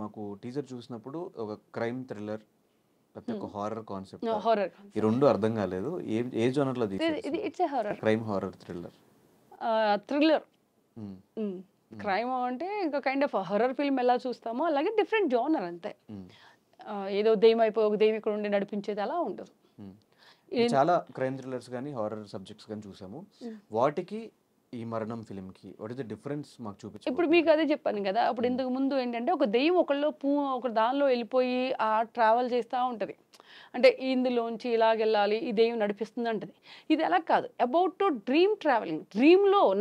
మాకు టీజర్ చూసినప్పుడు ఒక క్రైమ్ థ్రిల్లర్ లేకపోతే ఒక హారర్ కాన్సెప్ట్ హారర్ ఈ రెండు అర్థం కాలేదు. ఏ జోనర్లో తీసారు? ఇది it's a horror, crime, horror, thriller. Thriller. Crime అంటే ఇంకా కైండ్ ఆఫ్ హర్రర్ ఫిల్మ్ ఎలా చూస్తామో అలాగే డిఫరెంట్ జోనర్ అంతే. ఏదో దెయ్యం అయిపోయి ఒక దెయ్యం ఇక్కడ ఉండి నడిపించేది అలా ఉండదు. చాలా క్రైమ్ థ్రిల్లర్స్ కానీ హారర్ సబ్జెక్ట్స్ కానీ చూసాము. వాటికి ఈ మరణం ఫిల్మ్కి వాట్ ఇస్ ద డిఫరెన్స్ మాకు చూపించు. ఇప్పుడు మీకు అదే చెప్పాను కదా, అప్పుడు ఇంతకు ముందు ఏంటంటే ఒక దెయ్యం ఒక దానిలో వెళ్ళిపోయి ఆ ట్రావెల్ చేస్తూ ఉంటుంది. అంటే ఇందులోంచి ఇలాగెళ్ళాలి, ఈ దెయ్యం నడిపిస్తుంది అంటది. ఇది అలా కాదు, అబౌట్ టు డ్రీమ్ ట్రావెలింగ్.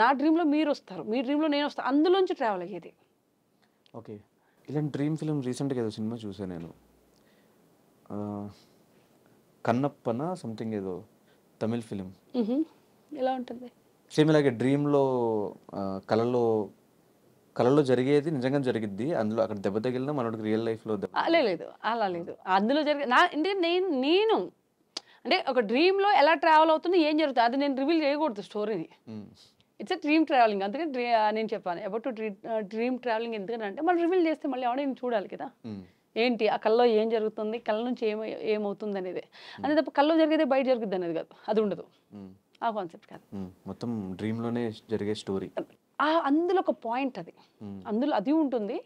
నా డ్రీమ్లో మీరు వస్తారు, మీ డ్రీమ్లో నేను వస్తాను, అందులోంచి ట్రావెల్ అయ్యేది. ఓకే, ఇలాంటి డ్రీమ్ ఫిల్మ్ రీసెంట్గా ఏదో సినిమా చూసాను నేను, కన్నప్పన సంథింగ్ ఏదో తమిళ్ ఫిలిం. ఎలా ఉంటుంది? సేమ్ ఇలాగే డ్రీమ్లో కళలో జరిగేది నిజంగా జరిగిద్ది. అందులో అక్కడ దెబ్బ తగిలినా మనోడికి రియల్ లైఫ్లో లేదు, అలా లేదు. అందులో అంటే నేను అంటే ఒక డ్రీమ్లో ఎలా ట్రావెల్ అవుతుంది, ఏం జరుగుతుంది, అది నేను రివీల్ చేయకూడదు స్టోరీని. It's a dream travelling. అందుకని నేను చెప్పాను అబౌట్ డ్రీమ్ ట్రావెలింగ్. ఎందుకంటే మనం రివీల్ చేస్తే మళ్ళీ ఆడియన్స్ చూడాలి కదా, ఏంటి ఆ కళ్ళలో ఏం జరుగుతుంది, కళ్ళ నుంచి ఏమవుతుంది అనేది. అనేది తప్ప కళ్ళలో జరిగేదే బయట జరుగుతుంది అనేది కాదు, అది ఉండదు. ఆ కాన్సెప్ట్ కాదు, మొత్తం డ్రీమ్లోనే జరిగే స్టోరీ. అందులో ఒక పాయింట్ అది, అందులో అది ఉంటుంది.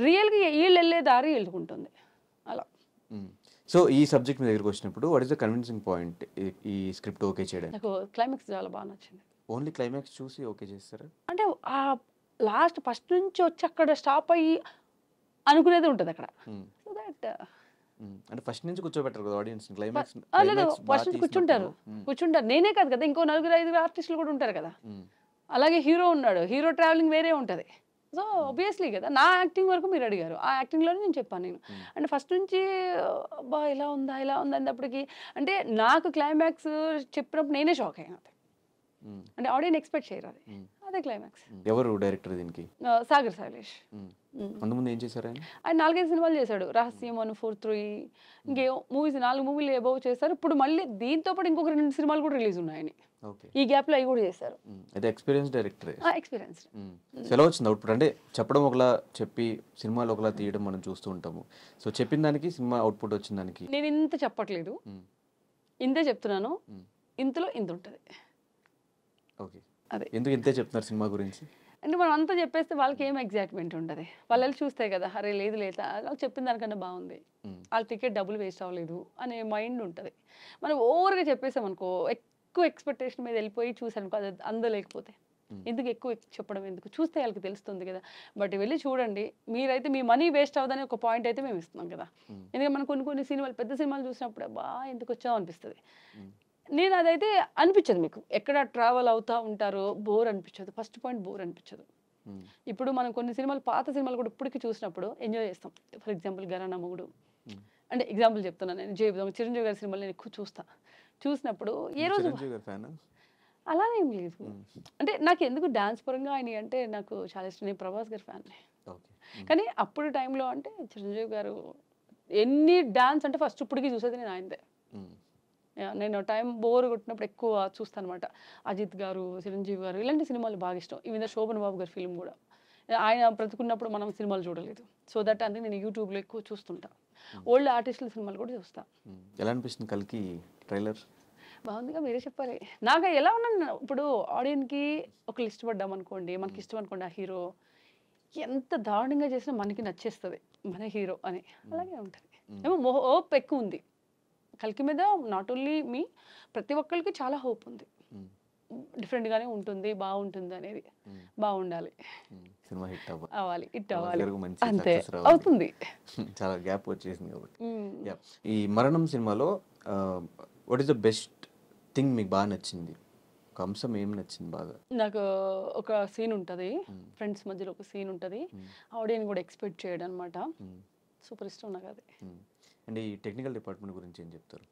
రియల్గా వీళ్ళు వెళ్ళే దారి వెళ్ళుకుంటుంది అలా. సో ఈ సబ్జెక్ట్ మీ దగ్గరికి వచ్చినప్పుడు what is the convincing point ఈ స్క్రిప్ట్ ఓకే చేయడానికి? నాకు క్లైమాక్స్ చాలా బాగా నచ్చింది. ఓన్లీ క్లైమాక్స్ చూసి ఓకే చేస్తారా? అంటే ఆ లాస్ట్ ఫస్ట్ నుంచి వచ్చి అక్కడ స్టాప్ అయ్యి అనుకునేది ఉంటుంది అక్కడ. సో దట్ అంటే ఫస్ట్ నుంచి కూర్చోబెట్టారు కదా ఆడియన్స్. క్లైమాక్స్ ఫస్ట్ నుంచి కూర్చుంటారు. నేనే కాదు కదా, ఇంకో 4-5 ఆర్టిస్టులు కూడా ఉంటారు కదా. అలాగే హీరో ఉన్నాడు, హీరో ట్రావెలింగ్ వేరే ఉంటుంది. సో ఆబ్వియస్లీ కదా, నా యాక్టింగ్ వరకు మీరు అడిగారు, ఆ యాక్టింగ్లోనే నేను చెప్పాను. నేను అంటే ఫస్ట్ నుంచి అబ్బా ఇలా ఉందా అనేటప్పటికి అంటే నాకు క్లైమాక్స్ చెప్పినప్పుడు నేనే షాక్ అయ్యాను. అంటే ఆడియన్స్ ఎక్స్పెక్ట్ చేయరు అది, అదే క్లైమాక్స్. ఎవరు డైరెక్టర్ దీనికి? సాగర్ శైలేష్. అంతకుముందు ఏం చేశారు ఆయన? 4-5 సినిమాలు చేశాడు. రహస్యం 1, 4, 3 ఇంకేమో మూవీస్ 4 మూవీలు అబౌవ్ చేశారు. ఇప్పుడు మళ్ళీ దీంతో పాటు ఇంకొక 2 సినిమాలు కూడా రిలీజ్ ఉన్నాయని ఈ గ్యాప్లో అవి కూడా చేశారు. అయితే ఎక్స్పీరియన్స్ డైరెక్టర్. ఎక్స్పీరియన్స్. ఎలా వచ్చింది అవుట్పుట్? అంటే చెప్పడం ఒకలా, చెప్పి సినిమాలు ఒకలా తీయడం మనం చూస్తూ ఉంటాము. సో చెప్పిన దానికి సినిమా అవుట్పుట్ వచ్చిన దానికి నేను ఇంత చెప్పట్లేదు, ఇంతే చెప్తున్నాను. ఇంతలో ఇంత ఉంటుంది. ఓకే, అదే ఎందుకు ఇంతే చెప్తున్నారు సినిమా గురించి అంటే మనం అంతా చెప్పేస్తే వాళ్ళకి ఏం ఎగ్జైట్మెంట్ ఉంటుంది. వాళ్ళు వెళ్ళి చూస్తే కదా, అరే లేదు వాళ్ళు చెప్పిన దానికన్నా బాగుంది, వాళ్ళ టికెట్ డబ్బులు వేస్ట్ అవ్వలేదు అనే మైండ్ ఉంటుంది. మనం ఓవర్గా చెప్పేసామనుకో, ఎక్కువ ఎక్స్పెక్టేషన్ మీద వెళ్ళిపోయి చూసానుకో, అది అందలేకపోతే ఎందుకు ఎక్కువ చెప్పడం ఎందుకు, చూస్తే వాళ్ళకి తెలుస్తుంది కదా. బట్ వెళ్ళి చూడండి, మీరైతే మీ మనీ వేస్ట్ అవ్వదని ఒక పాయింట్ అయితే మేము ఇస్తున్నాం కదా. ఎందుకంటే మనం కొన్ని సినిమాలు, పెద్ద సినిమాలు చూసినప్పుడు బా ఎందుకు వచ్చావు అనిపిస్తుంది. నేను అదైతే అనిపించదు. మీకు ఎక్కడ ట్రావెల్ అవుతూ ఉంటారో బోర్ అనిపించదు. ఫస్ట్ పాయింట్ బోర్ అనిపించదు. ఇప్పుడు మనం కొన్ని సినిమాలు, పాత సినిమాలు కూడా ఇప్పటికీ చూసినప్పుడు ఎంజాయ్ చేస్తాం. ఫర్ ఎగ్జాంపుల్ ఘరానా మొగుడు అంటే ఎగ్జాంపుల్ చెప్తున్నాను. నేను చిరంజీవి గారి సినిమాలు నేను ఎక్కువ చూసినప్పుడు ఏ రోజు అలానే ఏం లేదు. అంటే నాకు ఎందుకు డాన్స్ పరంగా ఆయన అంటే నాకు చాలా ఇష్టం. నేను ప్రభాస్ గారి ఫ్యాన్. కానీ అప్పుడు టైంలో అంటే చిరంజీవి గారు ఎన్ని డాన్స్ అంటే ఫస్ట్ ఇప్పటికీ చూసేది నేను ఆయనదే. నేను టైం బోర్ కొట్టినప్పుడు ఎక్కువ చూస్తాను అనమాట. అజిత్ గారు, చిరంజీవి గారు ఇలాంటి సినిమాలు బాగా ఇష్టం. ఈ మీద శోభన్ బాబు గారి ఫిల్మ్ కూడా. ఆయన బ్రతుకున్నప్పుడు మనం సినిమాలు చూడలేదు. సో దట్ అందుకే నేను యూట్యూబ్లో ఎక్కువ చూస్తుంటా. ఓల్డ్ ఆర్టిస్టుల సినిమాలు కూడా చూస్తా. ఎలా అనిపిస్తుంది కల్కి ట్రైలర్? బాగుందిగా, మీరే చెప్పాలి. నాకు ఎలా ఉన్నాను, ఇప్పుడు ఆడియన్స్కి ఒక లిస్ట్ పడ్డాం అనుకోండి, మనకి ఇష్టం అనుకోండి ఆ హీరో, ఎంత దారుణంగా చేసినా మనకి నచ్చేస్తుంది మన హీరో అని. అలాగే ఉంటుంది. ఏమో హోప్ ఎక్కువ ఉంది కల్కి మీద. నాట్ ఓన్లీ మీ, ప్రతి ఒక్కరికి చాలా హోప్ ఉంది. డిఫరెంట్గానే ఉంటుంది, బాగుంటుంది అనేది. బాగుండాలి, సినిమా హిట్ అవ్వాలి, హిట్ అవ్వాలి, అంతే అవుతుంది. చాలా గ్యాప్ వచ్చేసింది కాబట్టి. ఈ మరణం సినిమాలో what is the best thing మీకు బాగా నచ్చింది? ఒక అంశం ఏం నచ్చింది బాగా? నాకు ఒక సీన్ ఉంటుంది, ఫ్రెండ్స్ మధ్యలో ఒక సీన్ ఉంటుంది, ఆడియన్స్ కూడా ఎక్స్పెక్ట్ చేయడం అనమాట. సూపర్ ఇష్టం నాకు అది. అండ్ ఈ టెక్నికల్ డిపార్ట్మెంట్ గురించి ఏం చెప్తారు?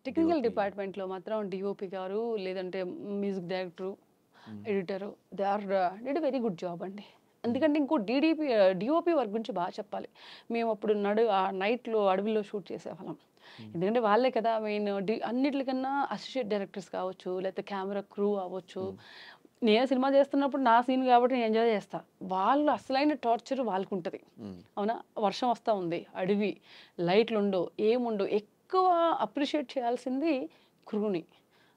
టెక్నికల్ డిపార్ట్మెంట్లో మాత్రం డిఓపి గారు, లేదంటే music director, editor, they or did very good job అండి. ఎందుకంటే ఇంకో డిఓపి వర్క్ గురించి బాగా చెప్పాలి. మేము అప్పుడు నైట్లో అడవిలో షూట్ చేసేవాళ్ళం. ఎందుకంటే వాళ్ళే కదా మెయిన్. అన్నిటికన్నా అసోసియేట్ డైరెక్టర్స్ కావచ్చు, లేకపోతే కెమెరా క్రూ అవ్వచ్చు, నేను సినిమా చేస్తున్నప్పుడు నా సీన్ కాబట్టి నేను ఎంజాయ్ చేస్తా. వాళ్ళు అసలైన టార్చర్ వాళ్ళకుంటది. అవునా? వర్షం వస్తా ఉంది, అడవి, లైట్లుండవు, ఏముండవు. ఎక్కువ అప్రిషియేట్ చేయాల్సింది క్రూని.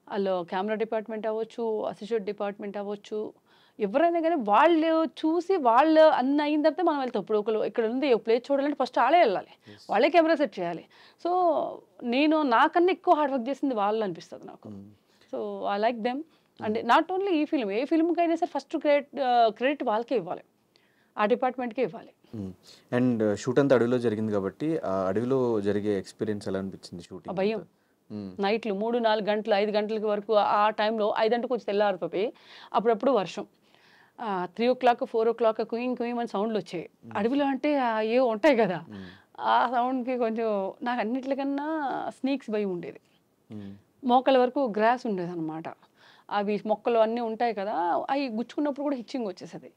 ఆళ్ళు కెమెరా డిపార్ట్‌మెంట్ అవ్వచ్చు, అసిస్టెంట్ డిపార్ట్‌మెంట్ అవ్వచ్చు, ఎవరైనా గానీ వాళ్ళు చూసి వాళ్ళు అన్ని అయిన తర్వాత మనం వెళ్తాం. ఇప్పుడు ఒకళ్ళు ఇక్కడ ఉంది ఒక ప్లేస్ చూడాలంటే ఫస్ట్ ఆళ్ళే ఎళ్ళాలి. వాళ్ళే కెమెరా సెట్ చేయాలి. సో, నేను నాకన్నా ఎక్కువ హార్డ్ వర్క్ చేసింది వాళ్ళు అనిపిస్తది నాకు. So, I like them. And not only ఈ ఫిల్మ్, ఏ ఫిల్మ్‌కైనా సరే ఫస్ట్ క్రెడిట్ వాళ్ళకే ఇవ్వాలి. ఆ డిపార్ట్‌మెంట్‌కే ఇవ్వాలి. అండ్ షూట్ అంతా అడవిలో జరిగింది కాబట్టి ఆ అడవిలో జరిగే ఎక్స్పీరియన్స్ ఎలా అనిపించింది ఆ షూటింగ్ భయం. నైట్‌లు 3, 4 గంటలు, 5 గంటలకి వరకు ఆ టైంలో 5 కొంచెం తెల్లారిపోయి అప్పుడప్పుడు వర్షం. 3:00, 4:00 కుయింగ్ కుయింగ్ అని సౌండ్‌లొచ్చేయి. అడవిలో అంటే ఏవో ఉంటాయి గదా! ఆ సౌండ్‌కి కొంచెం నాకు అన్నిట్లికన్నా స్నేక్స్ భయం ఉండేది. మోకాళ్ళ వరకు గ్రాస్ ఉండేదనమాట. అవి మొక్కలు అన్నీ ఉంటాయి కదా! అయి గుచ్చుకున్నప్పుడు కూడా హిచ్చింగ్ వచ్చేసేది.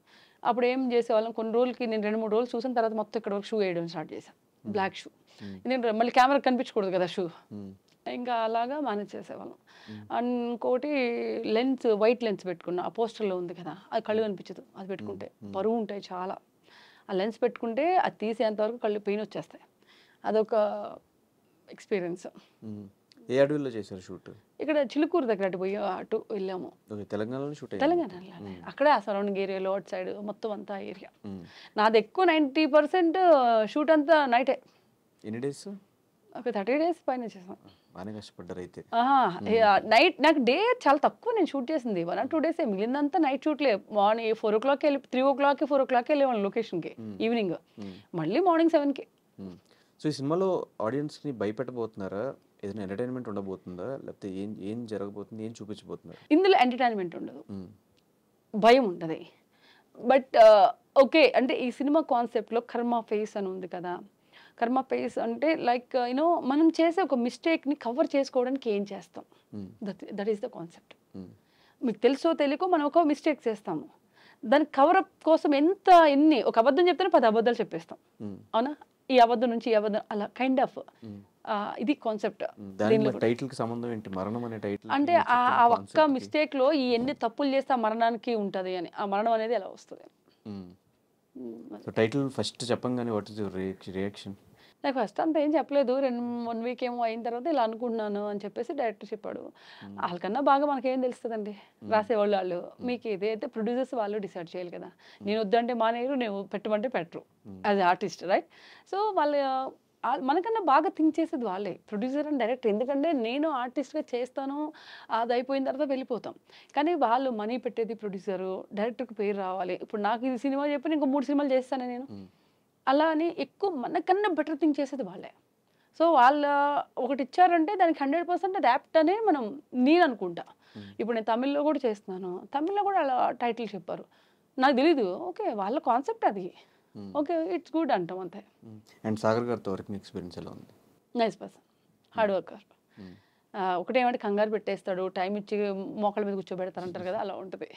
అప్పుడు ఏం చేసేవాళ్ళం కొన్ని రోజులకి నేను 2, 3 రోజులు చూసిన తర్వాత మొత్తం ఇక్కడి వరకు షూ ఏయడం స్టార్ట్ చేశా. Black shoe. ఎందుకంటే మళ్ళీ కెమెరాకి కనిపించకూడదు కదా షూ. ఇంకా అలాగా మేనేజ్ చేసేవాళ్ళం. అండ్ ఇంకోటి లెన్స్, వైట్ లెన్స్ పెట్టుకున్నా. ఆ పోస్టర్‌లో ఉంది కదా! అది కళ్ళు కనిపించదు అది పెట్టుకుంటే. బరువుంటాయి చాలా. ఆ లెన్స్ పెట్టుకుంటే అది తీసేంత వరకు కళ్ళు పెయిన్ వచ్చేస్తాయి. అదొక ఎక్స్‌పీరియన్స్. ఏ అడవిలో చేశారు షూట్? ఇక్కడ చిలుకూరు దగ్గర అటు వెళ్ళాము. ఓకే, తెలంగాణలో షూట్ అయింది. తెలంగాణలోనే. అక్కడే ఆ సరౌండింగ్ ఏరియాలో అటు సైడ్ మొత్తం అంతా ఏరియా. నాది ఎక్కువ 90% షూట్ అంతా నైటే. ఎన్ని డేస్? ఒక 30 డేస్ పైన చేసాం. బాగానే కష్టపడ్డారు అయితే. నైట్ నాకు డే చాలా తక్కువ నేను షూట్ చేసింది. 1 or 2 డేసే. మిగిలిందంతా నైట్ షూట్‌లే. మార్నింగ్ 4:00 వెళ్ళి 3:00, 4:00 వెళ్ళేవాళ్ళం లొకేషన్‌కి ఈవినింగ్. మళ్ళీ మార్నింగ్ 7కి. సో ఈ సినిమాలో ఆడియన్స్‌ని భయపెట్టబోతున్నారా? ఏదైనా ఎంటర్‌టైన్‌మెంట్ ఉండబోతుందా? లేకపోతే ఏం ఏం జరగబోతుంది? ఏం చూపించబోతున్నారు? ఇందులో ఎంటర్‌టైన్‌మెంట్ ఉండదు. భయం ఉంటది. But okay. అంటే ఈ సినిమా కాన్సెప్ట్‌లో కర్మ ఫేస్ అని ఉంది కదా! కర్మ ఫేస్ అంటే లైక్ మనం చేసే ఒక మిస్టేక్‌ని కవర్ చేసుకోవడానికి ఏం చేస్తాం? That is the concept. మీకు తెలుసో తెలియకో మనం ఒక మిస్టేక్ చేస్తాము. దాని కవర్ అప్ కోసం ఎన్ని ఒక అబద్ధం చెప్తేనే 10 అబద్ధాలు చెప్పేస్తాం. అవునా? ఈ అబద్ధం నుంచి ఈ అబద్ధం అలా కైండ్ ఆఫ్ ఇది కాన్సెప్ట్. దానికి టైటిల్‌కి సంబంధం ఏంటి? మరణం అనే టైటిల్ అంటే ఆ ఒక్క మిస్టేక్‌లో ఈ ఎన్ని తప్పులు చేస్తే ఆ మరణానికి ఉంటది అని. ఆ మరణం అనేది ఎలా వస్తది? సో టైటిల్ ఫస్ట్ చెప్పంగానే వాట్ ఈస్ యువర్ రియాక్షన్? నాకు ఫస్ట్ అంత ఏం చెప్పలేదు. 1 వీక్ ఏమో అయిన తర్వాత ఇలా అనుకుంటున్నాను అని చెప్పేసి డైరెక్టర్ చెప్పాడు. ఆళ్ళకన్నా బాగా మనకేం తెలుస్తదండి. రాసేవాళ్ళు ఆళ్ళు. మీకు ఇదైతే ప్రొడ్యూసర్స్ వాళ్ళు డిసైడ్ చేయాలి కదా! నేను వద్దంటే మానేయరు, నేను పెట్టమంటే పెట్టరు. As artist right? సో వాళ్ళు మనకన్నా బాగా థింక్ చేసేది వాళ్ళే. Producer and director. ఎందుకంటే నేను ఆర్టిస్ట్‌గా చేస్తాను. అది అయిపోయిన తర్వాత వెళ్ళిపోతాం. కానీ వాళ్ళు మనీ పెట్టేది ప్రొడ్యూసరు. డైరెక్టర్‌కి పేరు రావాలి. ఇప్పుడు నాకు ఇది సినిమా చెప్పి ఇంకో 3 సినిమాలు చేస్తానా నేను? అలా అని ఎక్కువ మనకన్నా బెటర్ థింక్ చేసేది వాళ్ళే. సో వాళ్ళ ఒకటిచ్చారంటే దానికి 100% అది యాప్ట్ అనే నేను అనుకుంటా. ఇప్పుడు నేను తమిళ్‌లో కూడా చేస్తున్నాను. తమిళ్‌లో కూడా అలా టైటిల్ చెప్పారు. నాకు తెలీదు. ఓకే. వాళ్ళ కాన్సెప్ట్ అది. ఓకే. ఇట్స్ గుడ్ అంటాం అంతే. అండ్ సాగర్ గారితో వర్కింగ్ ఎక్స్‌పీరియన్స్ ఎలా ఉంది? Nice person. Hard worker. ఒకటేమంటే కంగారు పెట్టేస్తాడు. టైం ఇచ్చి మోకాళ్ళ మీద కూర్చోబెడతారంటారు కదా! అలా ఉంటది.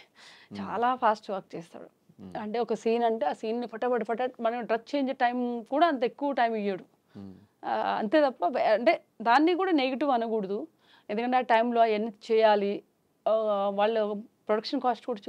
చాలా ఫాస్ట్ వర్క్ చేస్తాడు. అంటే ఒక సీన్ అంటే ఆ సీన్‌ని ఫటాఫట్ మనం డ్రెస్ చేంజ్ టైం కూడా అంత ఎక్కువ టైం ఇయ్యడు. అంతే తప్ప అంటే దాన్ని కూడా నెగెటివ్ అనకూడదు. ఎందుకంటే ఆ టైంలో అయన్నీ చేయాలి. వాళ్ళ ప్రొడక్షన్ కాస్ట్ కూడా